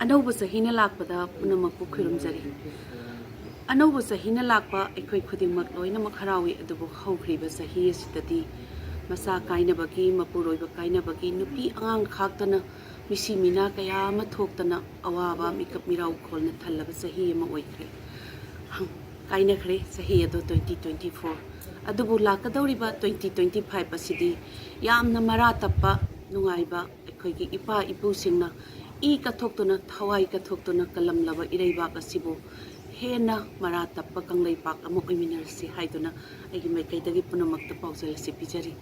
अनौब चहीना लाकपदा पुनमक खुरुमजरी अनौब चहीना लाकपा अखोई खुदिमक लोइनमक हरावी अदुबु हौख्रिबा चही असिददि मसा काइनबगी मपुरोइबा काइनबगी नुपी आंगांग खाक्तना मिसी मिना कया अमा थोक्तना अवाबा मिकप मिराउ खोलना थल्लबा चही अमा ओइख्रे काइनख्रे चही अदो 2024 अदुबु लाकदौरिबा 2025 असिदि यामना मरा तप्पा नुंगाइबा अखोइगी इपा इपुसिंगना ई कथोक्तुना थवाई कथोक्तुना कलमलबा इरैबाक असिबु हेना मरा तप्पा कंगलैपाक अमा ओइमिनरसि हाइदुना अैगी मैकैदगी पुनमक्ता पाउजलसि पिजरी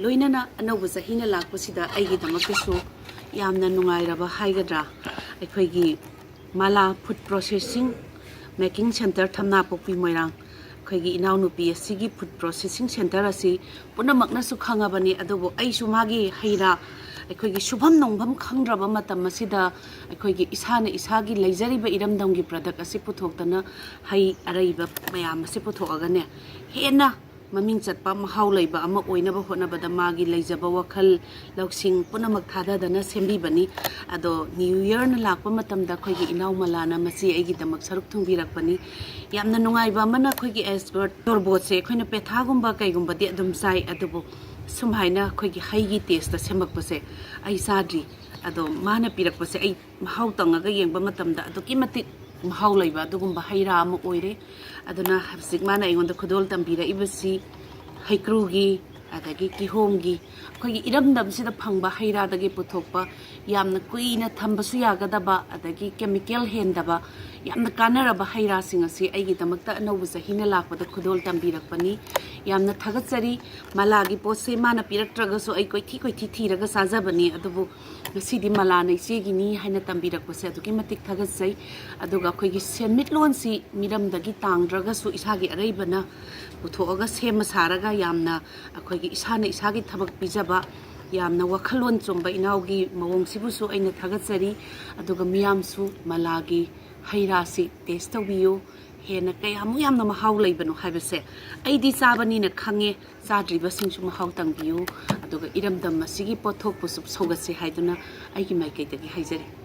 लोइनना अनौब चहीना लाकपसिदा अैगिदमक्तसु यामना नुंगाइरबा हाइगद्रा अखोइगी माला फूड प्रोसेसिंग मेकिंग सेंटर थमना पोपी मोइरांग अखोइगी इनाउनुपी असिगी फूड प्रोसेसिंग सेंटर असी पुनमक्नसु खंगाबनी अदुबु अैसु मागी हैरा अखोइगी शुभम नोंभम खंग्रबा मतम असिदा अखोइगी इसाना इसागी लैजरिबा इरमदमगी प्रोडक्ट असी पुथोक्तना है अरैबा मयाम असी पुथोअगने हेना ममिंग चटपा महाउ लैबा अमा ओइनबा होनबदा मागी लैजबा वखल लौसिंग पुनमक थादादना सेमबीबनी अदो न्यू ईयर न लाकपा मतमदा अखोइगी इनाउ मलाना मसी अैगिदमक सरुक थुंबिरकपनी यामना नुंगाइबा अमना अखोइगी एस्पर्ट तोरबोटसे अखोइना पेथागुम्बा कैगुम्बदी अदुम चाइ अदुबु सुमाइना अखोइगी हैगी टेस्ट सेमकपसे अै चाद्री अदो माना पिरकपसे अै महाउ तंगगा येंबा मतमदा अदुकी मतिक महाउ लैबा अदुगुम्बा हैरा अमा ओइरे अदुना हबसिक माना अैगोंदा खुदोल तंबिरइबसी हैक्रुगी अदगी किहोमगी अखोइगी इरमदमसिदा फंगबा हैरादगी पुथोकपा यामना कुइना थंबसु यागदबा अदगी केमिकल हेंदबा यामना कानरबा हैरासिंग असि अैगिदमक्ता अनौब चहीना लाकपदा खुदोल तंबिरकपनी यामना थगचरी मलागी पोसे माना पिरक्ट्रगसु अै कोइथी थीरगा साजबनी अदुबु ngasidi malana isegini haina tambirapase aduki matik thagatsai aduga akhoi senmitloonsi miramdagi tangdraga su isagi araibana puthoga sema saraga yamna akhoi isana isagi thabak pijaba yamna wakhalon chomba inaugi mawongsibu su aina thagatsari aduga miyamsu malagi hairasi taste tawbiyo हेना कयामु यामना महाउ लैबनो हाइबसे अैदी चाबनी न खंगे चाद्रिबसिंसु महाउ तंबियो अदुगा इरमदम मसिगी पोथोक पुसुप सोगसे हाइदुना अैगी माइकैदगी हाइजरी।